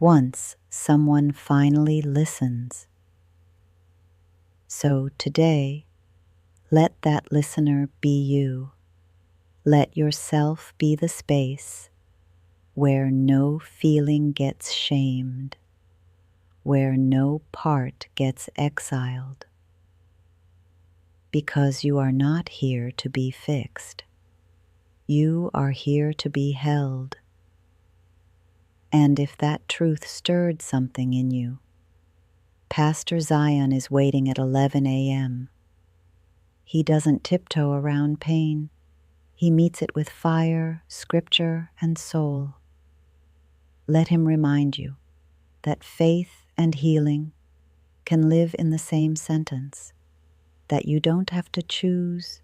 once someone finally listens. So today, let that listener be you. Let yourself be the space where no feeling gets shamed, where no part gets exiled. Because you are not here to be fixed. You are here to be held. And if that truth stirred something in you, Pastor Zion is waiting at 11 a.m. He doesn't tiptoe around pain. He meets it with fire, scripture, and soul. Let him remind you that faith and healing can live in the same sentence, that you don't have to choose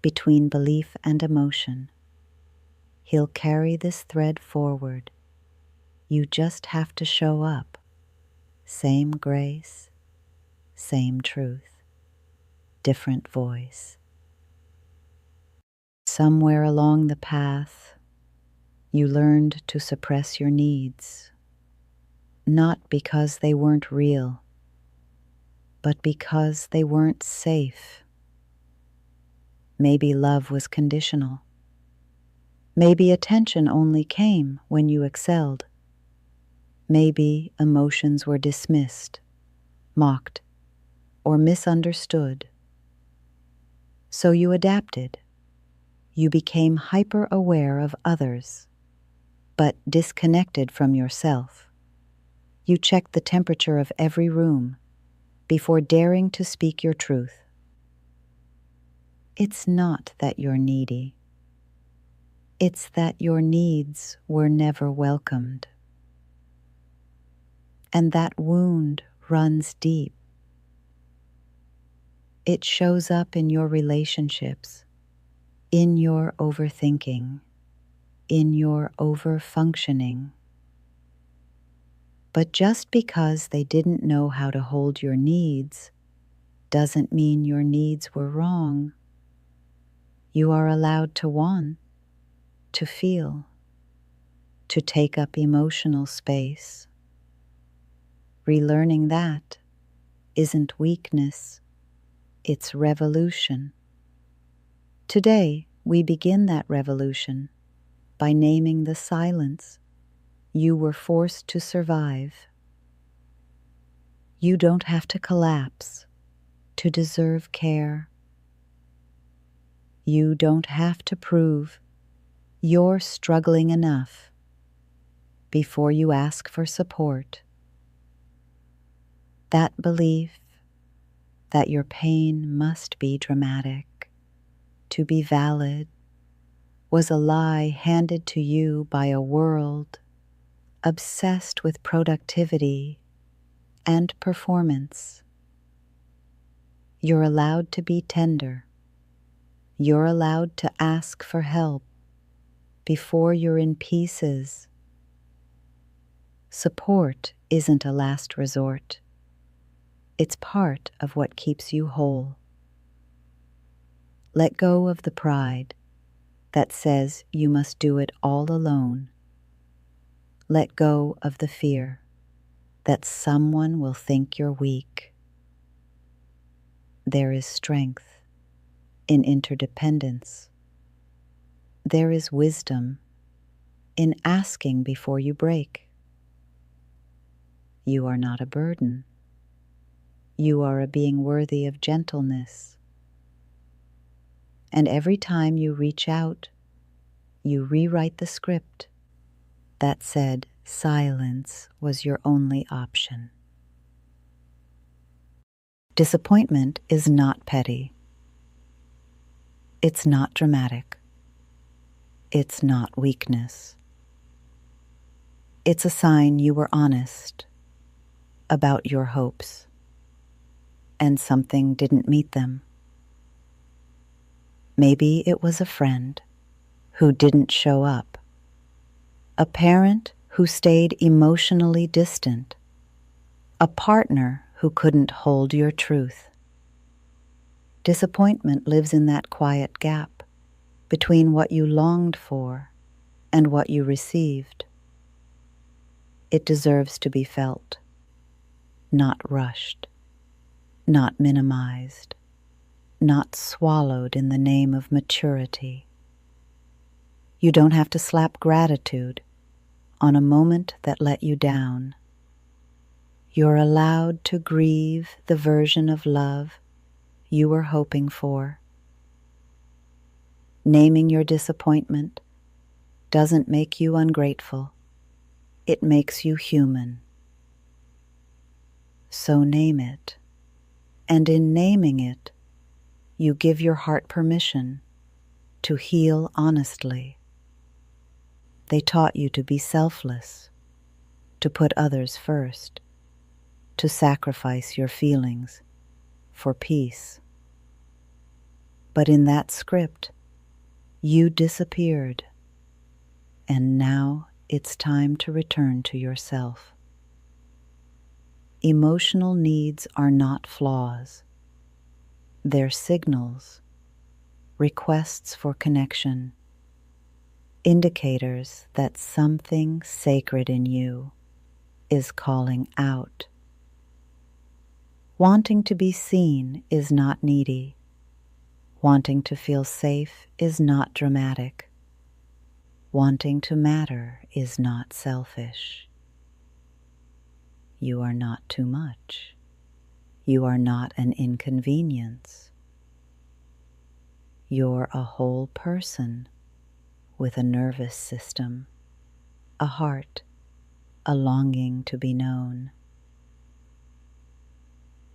between belief and emotion. He'll carry this thread forward. You just have to show up. Same grace, same truth, different voice. Somewhere along the path, you learned to suppress your needs, not because they weren't real, but because they weren't safe. Maybe love was conditional. Maybe attention only came when you excelled. Maybe emotions were dismissed, mocked, or misunderstood. So you adapted. You became hyper-aware of others, but disconnected from yourself. You checked the temperature of every room before daring to speak your truth. It's not that you're needy. It's that your needs were never welcomed. And that wound runs deep. It shows up in your relationships, in your overthinking, in your overfunctioning. But just because they didn't know how to hold your needs doesn't mean your needs were wrong. You are allowed to want, to feel, to take up emotional space. Relearning that isn't weakness, it's revolution. Today, we begin that revolution by naming the silence you were forced to survive. You don't have to collapse to deserve care. You don't have to prove you're struggling enough before you ask for support. That belief that your pain must be dramatic to be valid was a lie handed to you by a world obsessed with productivity and performance. You're allowed to be tender. You're allowed to ask for help before you're in pieces. Support isn't a last resort. It's part of what keeps you whole. Let go of the pride that says you must do it all alone. Let go of the fear that someone will think you're weak. There is strength in interdependence. There is wisdom in asking before you break. You are not a burden. You are a being worthy of gentleness. And every time you reach out, you rewrite the script that said silence was your only option. Disappointment is not petty. It's not dramatic. It's not weakness. It's a sign you were honest about your hopes and something didn't meet them. Maybe it was a friend who didn't show up, a parent who stayed emotionally distant, a partner who couldn't hold your truth. Disappointment lives in that quiet gap between what you longed for and what you received. It deserves to be felt, not rushed, not minimized, not swallowed in the name of maturity. You don't have to slap gratitude on a moment that let you down. You're allowed to grieve the version of love you were hoping for. Naming your disappointment doesn't make you ungrateful. It makes you human. So name it, and in naming it, you give your heart permission to heal honestly. They taught you to be selfless, to put others first, to sacrifice your feelings for peace. But in that script, you disappeared, and now it's time to return to yourself. Emotional needs are not flaws. They're signals, requests for connection, indicators that something sacred in you is calling out. Wanting to be seen is not needy. Wanting to feel safe is not dramatic. Wanting to matter is not selfish. You are not too much. You are not an inconvenience. You're a whole person with a nervous system, a heart, a longing to be known.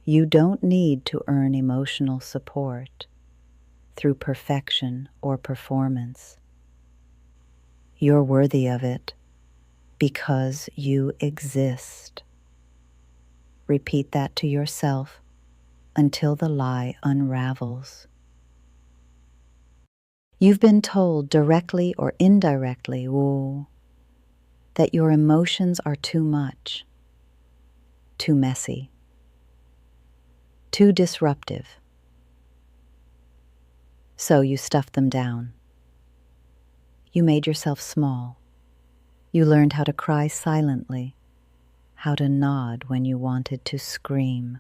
You don't need to earn emotional support through perfection or performance. You're worthy of it because you exist. Repeat that to yourself until the lie unravels. You've been told directly or indirectly, that your emotions are too much, too messy, too disruptive. So you stuffed them down. You made yourself small. You learned how to cry silently, how to nod when you wanted to scream.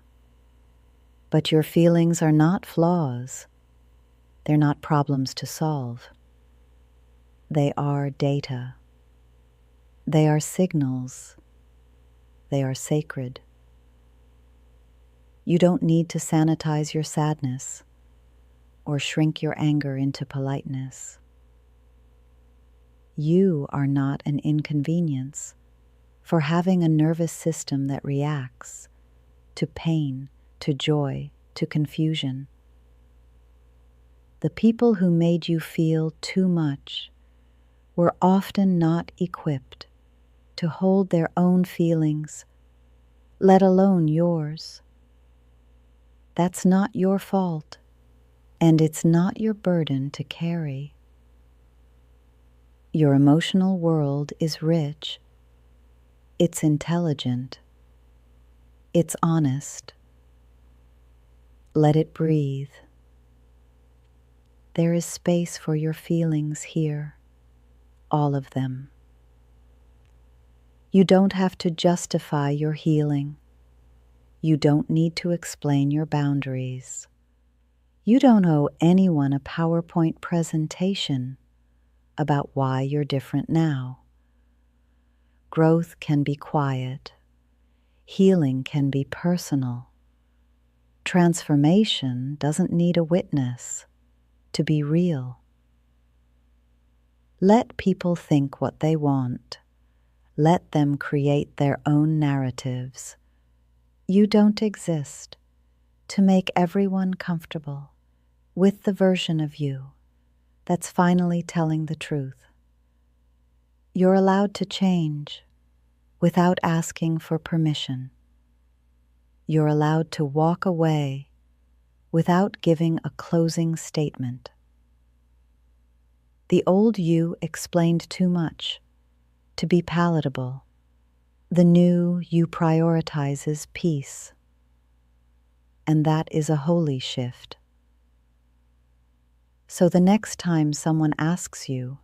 But your feelings are not flaws. They're not problems to solve. They are data. They are signals. They are sacred. You don't need to sanitize your sadness or shrink your anger into politeness. You are not an inconvenience for having a nervous system that reacts to pain, to joy, to confusion. The people who made you feel too much were often not equipped to hold their own feelings, let alone yours. That's not your fault, and it's not your burden to carry. Your emotional world is rich. It's intelligent. It's honest. Let it breathe. There is space for your feelings here, all of them. You don't have to justify your healing. You don't need to explain your boundaries. You don't owe anyone a PowerPoint presentation about why you're different now. Growth can be quiet. Healing can be personal. Transformation doesn't need a witness to be real. Let people think what they want. Let them create their own narratives. You don't exist to make everyone comfortable with the version of you that's finally telling the truth. You're allowed to change without asking for permission. You're allowed to walk away without giving a closing statement. The old you explained too much to be palatable. The new you prioritizes peace, and that is a holy shift. So the next time someone asks you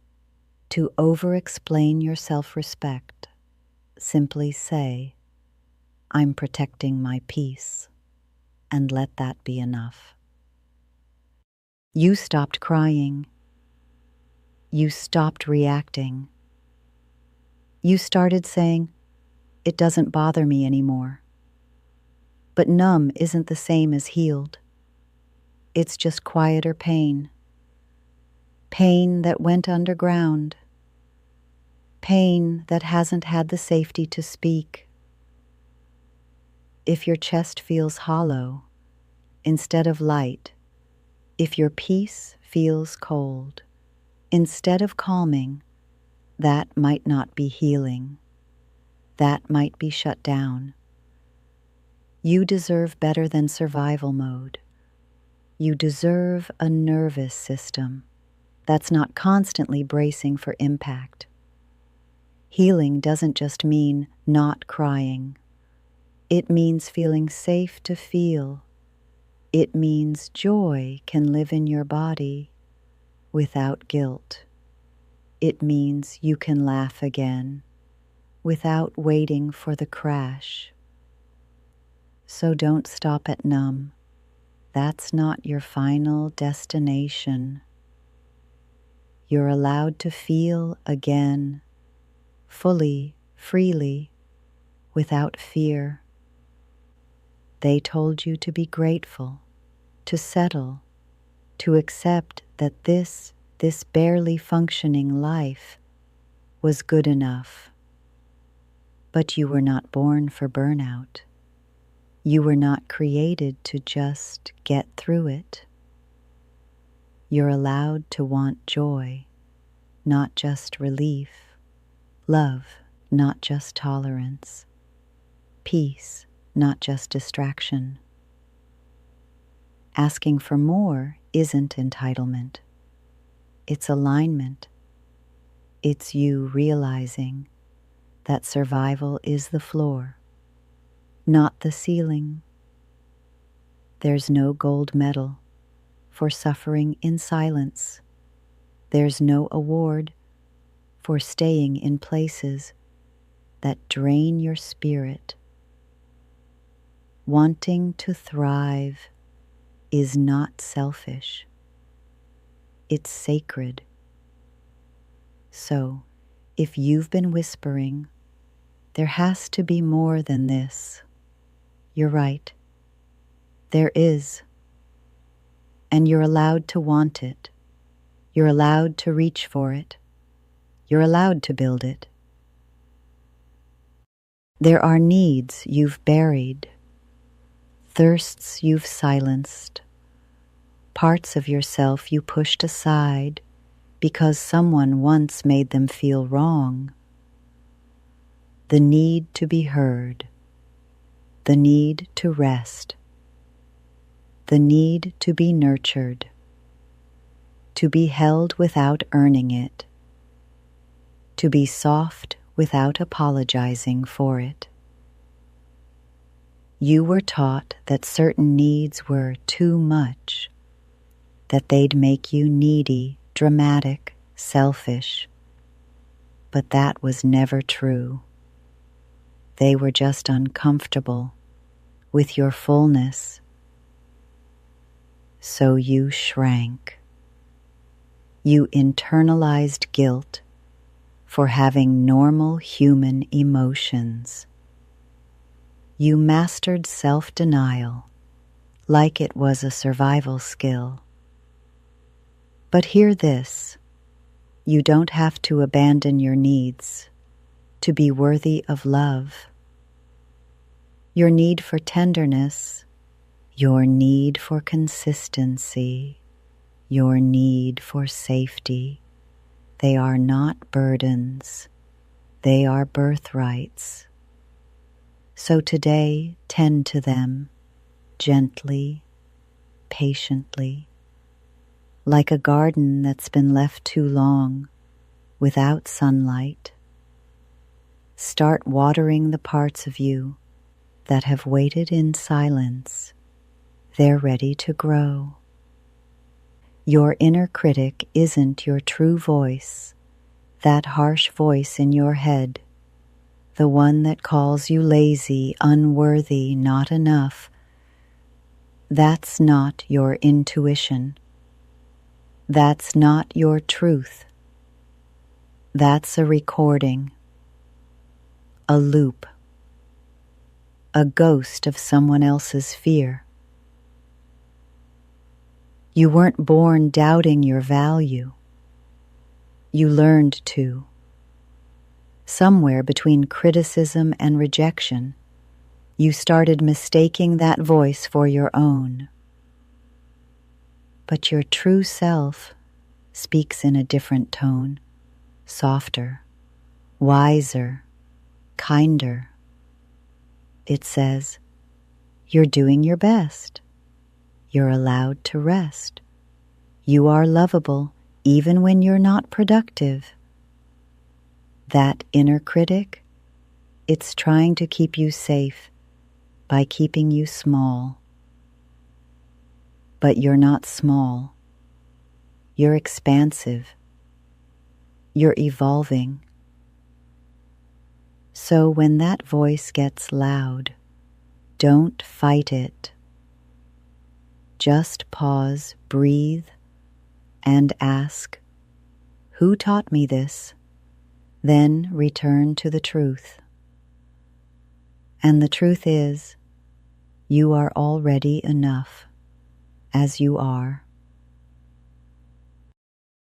to over-explain your self-respect, simply say, "I'm protecting my peace," and let that be enough. You stopped crying. You stopped reacting. You started saying, "It doesn't bother me anymore." But numb isn't the same as healed. It's just quieter pain. Pain that went underground. Pain that hasn't had the safety to speak. If your chest feels hollow instead of light, if your peace feels cold instead of calming, that might not be healing. That might be shut down. You deserve better than survival mode. You deserve a nervous system that's not constantly bracing for impact. Healing doesn't just mean not crying. It means feeling safe to feel. It means joy can live in your body without guilt. It means you can laugh again without waiting for the crash. So don't stop at numb. That's not your final destination. You're allowed to feel again, fully, freely, without fear. They told you to be grateful, to settle, to accept that this barely functioning life was good enough. But you were not born for burnout. You were not created to just get through it. You're allowed to want joy, not just relief, love, not just tolerance, peace, not just distraction. Asking for more isn't entitlement. It's alignment. It's you realizing that survival is the floor, not the ceiling. There's no gold medal for suffering in silence. There's no award for staying in places that drain your spirit. Wanting to thrive is not selfish. It's sacred. So, if you've been whispering, "There has to be more than this," you're right. There is. And you're allowed to want it. You're allowed to reach for it. You're allowed to build it. There are needs you've buried, thirsts you've silenced, parts of yourself you pushed aside because someone once made them feel wrong. The need to be heard, the need to rest, the need to be nurtured, to be held without earning it, to be soft without apologizing for it. You were taught that certain needs were too much, that they'd make you needy, dramatic, selfish. But that was never true. They were just uncomfortable with your fullness. So you shrank. You internalized guilt for having normal human emotions. You mastered self-denial like it was a survival skill. But hear this, you don't have to abandon your needs to be worthy of love. Your need for tenderness, your need for consistency, your need for safety, they are not burdens, they are birthrights. So today, tend to them gently, patiently, like a garden that's been left too long without sunlight. Start watering the parts of you that have waited in silence. They're ready to grow. Your inner critic isn't your true voice, that harsh voice in your head. the one that calls you lazy, unworthy, not enough, that's not your intuition. That's not your truth. That's a recording, a loop, a ghost of someone else's fear. You weren't born doubting your value. You learned to. Somewhere between criticism and rejection, you started mistaking that voice for your own. But your true self speaks in a different tone, softer, wiser, kinder. It says, "You're doing your best. You're allowed to rest. You are lovable even when you're not productive." That inner critic, it's trying to keep you safe by keeping you small. But you're not small. You're expansive. You're evolving. So when that voice gets loud, don't fight it. Just pause, breathe, and ask, "Who taught me this?" Then return to the truth. And the truth is, you are already enough as you are.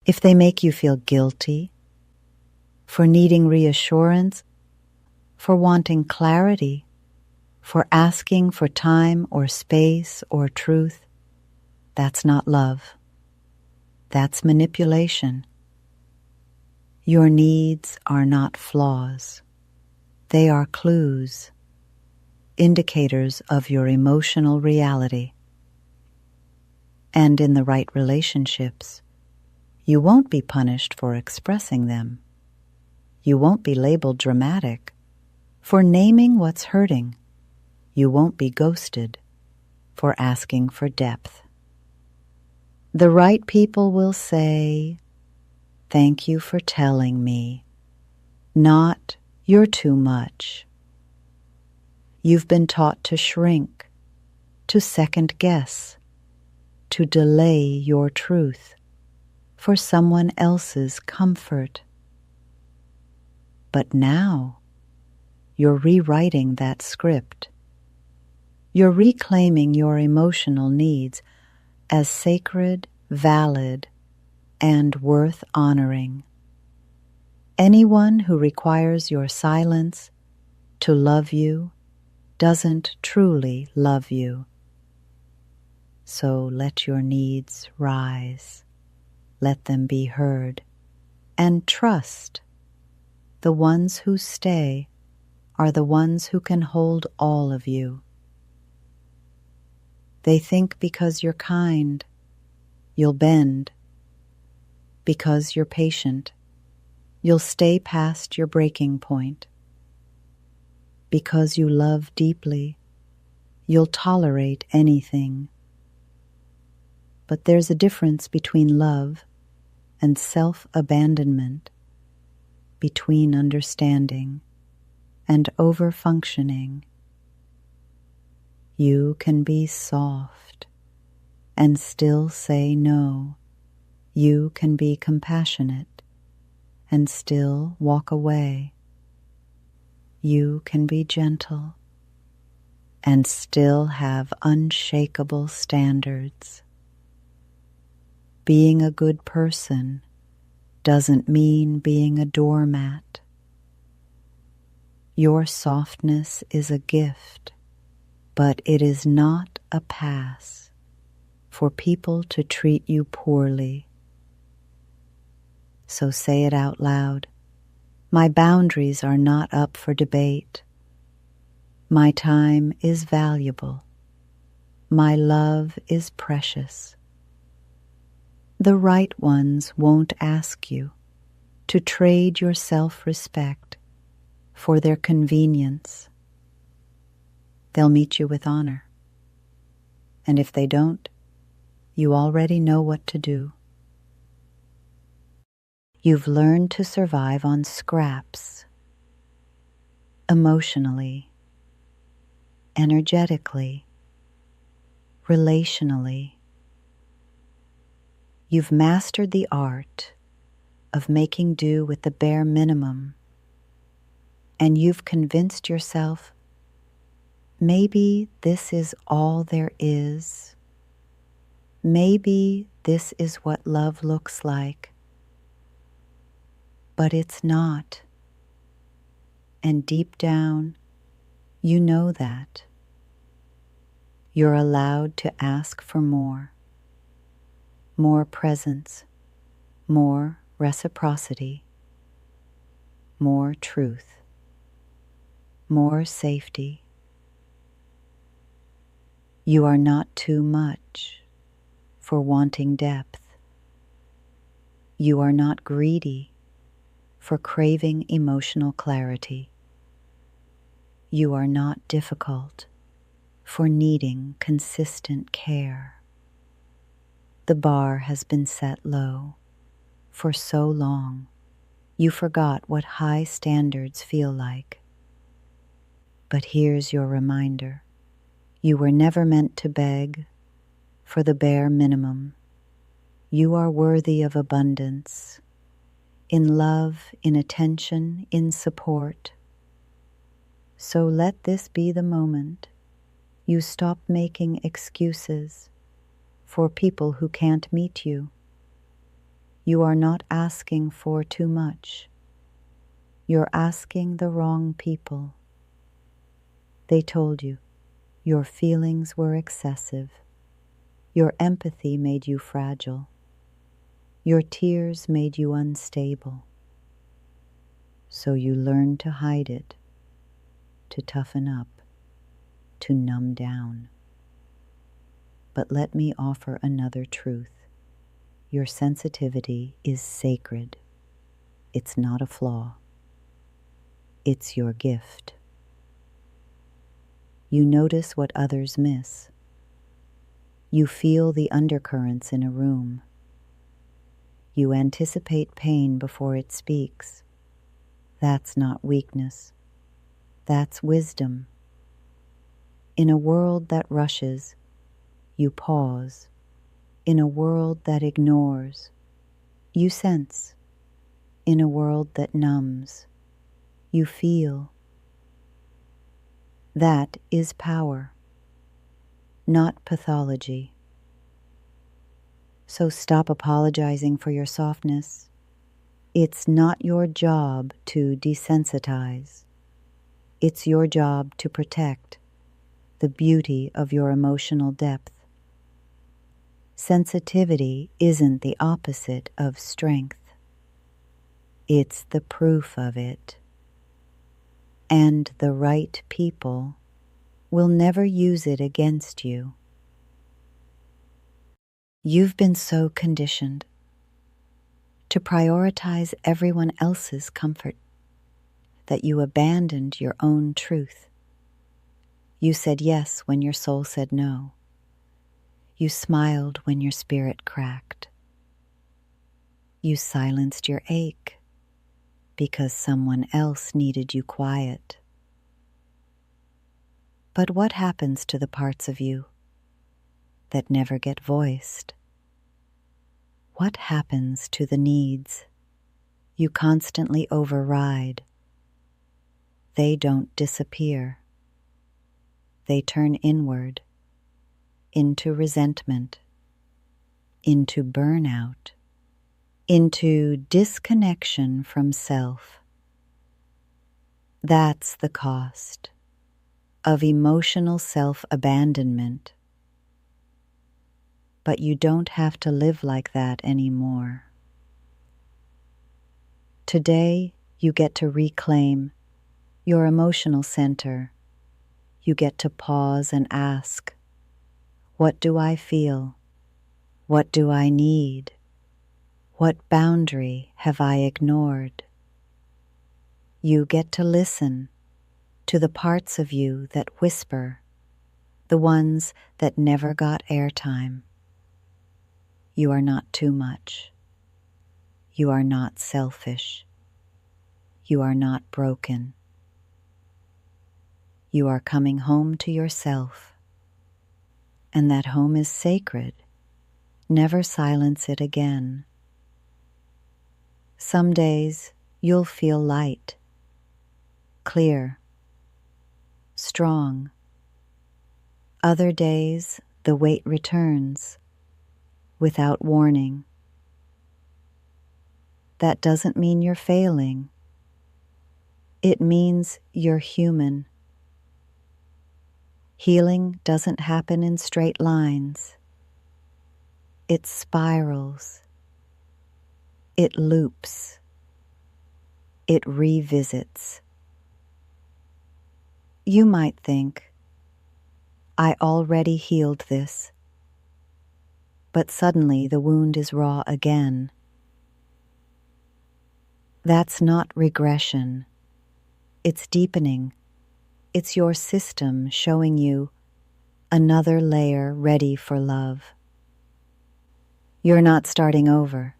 If they make you feel guilty for needing reassurance, for wanting clarity, for asking for time or space or truth, that's not love. That's manipulation. Your needs are not flaws. They are clues, indicators of your emotional reality. And in the right relationships, you won't be punished for expressing them. You won't be labeled dramatic for naming what's hurting. You won't be ghosted for asking for depth. The right people will say, "Thank you for telling me," not "You're too much." You've been taught to shrink, to second guess, to delay your truth for someone else's comfort. But now you're rewriting that script. You're reclaiming your emotional needs as sacred, valid, and worth honoring. Anyone who requires your silence to love you doesn't truly love you. So let your needs rise. Let them be heard. And trust the ones who stay are the ones who can hold all of you. They think because you're kind, you'll bend. Because you're patient, you'll stay past your breaking point. Because you love deeply, you'll tolerate anything. But there's a difference between love and self-abandonment, between understanding and over-functioning. You can be soft and still say no. You can be compassionate and still walk away. You can be gentle and still have unshakable standards. Being a good person doesn't mean being a doormat. Your softness is a gift, but it is not a pass for people to treat you poorly. So say it out loud. My boundaries are not up for debate. My time is valuable. My love is precious. The right ones won't ask you to trade your self-respect for their convenience. They'll meet you with honor. And if they don't, you already know what to do. You've learned to survive on scraps. emotionally, energetically, relationally. You've mastered the art of making do with the bare minimum, and you've convinced yourself maybe this is all there is. Maybe this is what love looks like. But it's not. And deep down, you know that. You're allowed to ask for more. More presence, more reciprocity, more truth, more safety. You are not too much for wanting depth. You are not greedy for craving emotional clarity. You are not difficult for needing consistent care. The bar has been set low for so long, you forgot what high standards feel like. But here's your reminder. You were never meant to beg for the bare minimum. You are worthy of abundance, in love, in attention, in support. So let this be the moment you stop making excuses for people who can't meet you. You are not asking for too much. You're asking the wrong people. They told you your feelings were excessive. Your empathy made you fragile. Your tears made you unstable. So you learned to hide it, to toughen up, to numb down. But let me offer another truth. Your sensitivity is sacred. It's not a flaw. It's your gift. You notice what others miss. You feel the undercurrents in a room. You anticipate pain before it speaks. That's not weakness. That's wisdom. In a world that rushes, you pause. In a world that ignores, you sense. In a world that numbs, you feel. That is power, not pathology. So stop apologizing for your softness. It's not your job to desensitize. It's your job to protect the beauty of your emotional depth. Sensitivity isn't the opposite of strength. It's the proof of it. And the right people will never use it against you. You've been so conditioned to prioritize everyone else's comfort that you abandoned your own truth. You said yes when your soul said no. You smiled when your spirit cracked. You silenced your ache because someone else needed you quiet. But what happens to the parts of you that never get voiced? What happens to the needs you constantly override? They don't disappear. They turn inward, into resentment, into burnout, into disconnection from self. That's the cost of emotional self-abandonment. But you don't have to live like that anymore. Today, you get to reclaim your emotional center. You get to pause and ask, what do I feel? What do I need? What boundary have I ignored? You get to listen to the parts of you that whisper, the ones that never got airtime. You are not too much. You are not selfish. You are not broken. You are coming home to yourself, and that home is sacred. Never silence it again. Some days you'll feel light, clear, strong. Other days the weight returns without warning. That doesn't mean you're failing. It means you're human. Healing doesn't happen in straight lines. It spirals. It loops. It revisits. You might think, I already healed this. But suddenly the wound is raw again. That's not regression. It's deepening. It's your system showing you another layer ready for love. You're not starting over.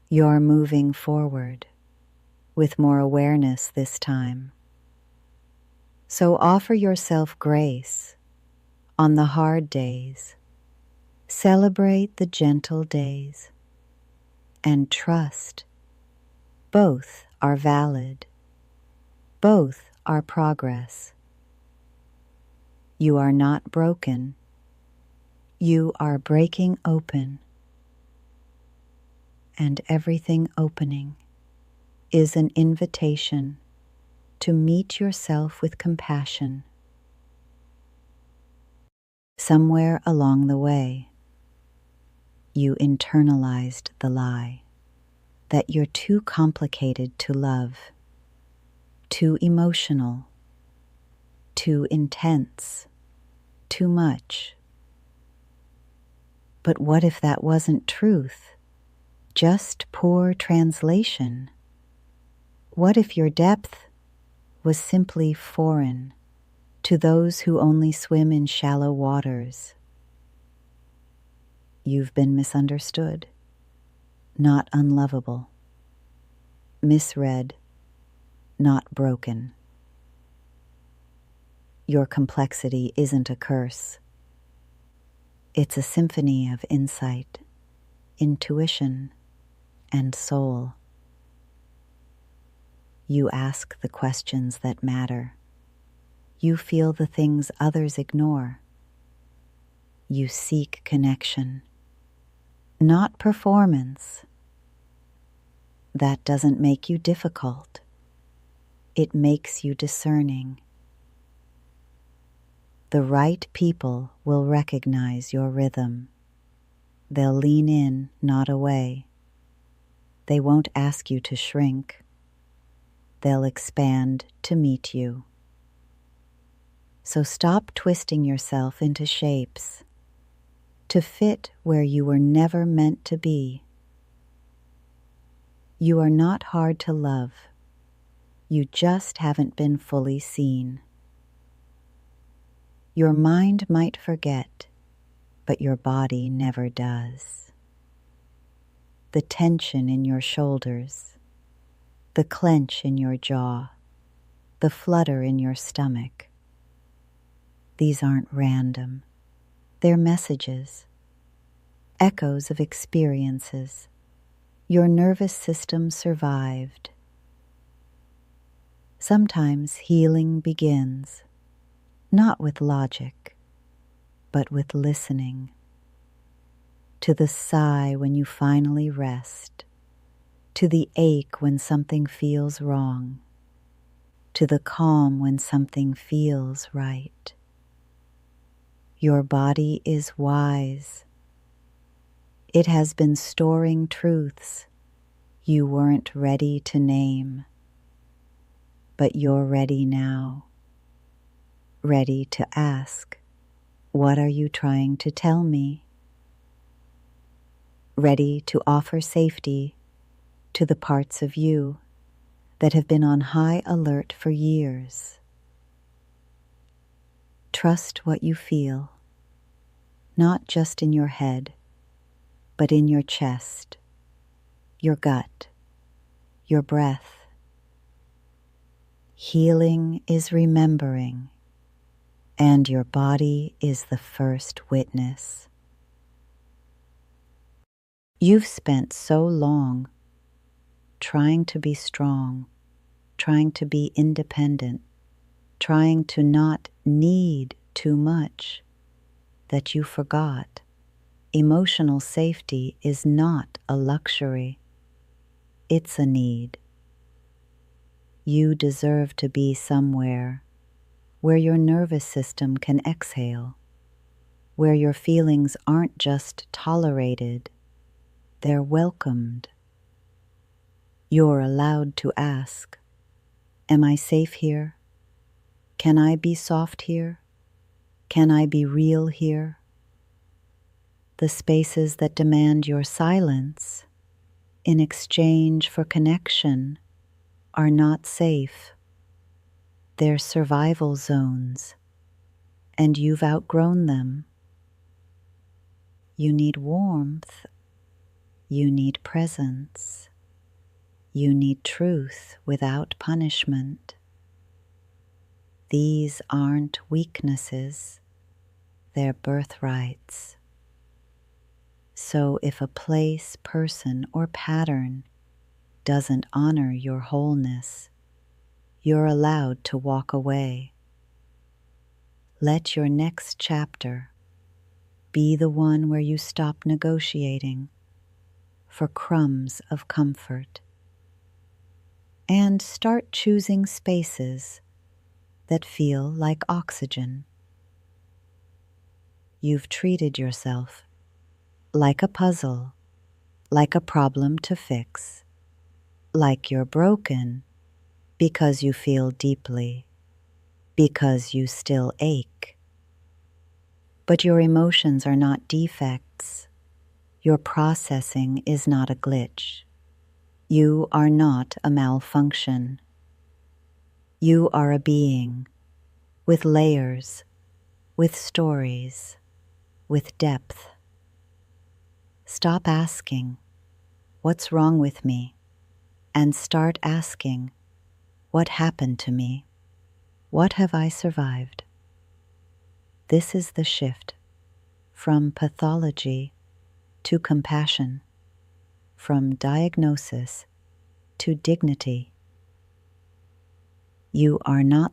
You're moving forward with more awareness this time. So offer yourself grace on the hard days. Celebrate the gentle days and trust. Both are valid. Both are progress. You are not broken. You are breaking open. And everything opening is an invitation to meet yourself with compassion. Somewhere along the way, you internalized the lie that you're too complicated to love, too emotional, too intense, too much. But what if that wasn't truth? Just poor translation? What if your depth was simply foreign to those who only swim in shallow waters? You've been misunderstood, not unlovable, misread, not broken. Your complexity isn't a curse. It's a symphony of insight, intuition, and soul. You ask the questions that matter. You feel the things others ignore. You seek connection, not performance. That doesn't make you difficult. It makes you discerning. The right people will recognize your rhythm. They'll lean in, not away. They won't ask you to shrink. They'll expand to meet you. So stop twisting yourself into shapes to fit where you were never meant to be. You are not hard to love. You just haven't been fully seen. Your mind might forget, but your body never does. The tension in your shoulders, the clench in your jaw, the flutter in your stomach. These aren't random. They're messages, echoes of experiences. Your nervous system survived. Sometimes healing begins, not with logic, but with listening. To the sigh when you finally rest, to the ache when something feels wrong, to the calm when something feels right. Your body is wise. It has been storing truths you weren't ready to name, but you're ready now, ready to ask, what are you trying to tell me? Ready to offer safety to the parts of you that have been on high alert for years. Trust what you feel, not just in your head, but in your chest, your gut, your breath. Healing is remembering and your body is the first witness. You've spent so long trying to be strong, trying to be independent, trying to not need too much, that you forgot emotional safety is not a luxury. It's a need. You deserve to be somewhere where your nervous system can exhale, where your feelings aren't just tolerated, they're welcomed. You're allowed to ask, am I safe here? Can I be soft here? Can I be real here? The spaces that demand your silence in exchange for connection are not safe. They're survival zones, and you've outgrown them. You need warmth. You need presence. You need truth without punishment. These aren't weaknesses, they're birthrights. So if a place, person, or pattern doesn't honor your wholeness, you're allowed to walk away. Let your next chapter be the one where you stop negotiating for crumbs of comfort and start choosing spaces that feel like oxygen. You've treated yourself like a puzzle, like a problem to fix, like you're broken because you feel deeply, because you still ache. But your emotions are not defects. Your processing is not a glitch. You are not a malfunction. You are a being with layers, with stories, with depth. Stop asking, what's wrong with me? And start asking, what happened to me? What have I survived? This is the shift from pathology to compassion, from diagnosis to dignity. You are not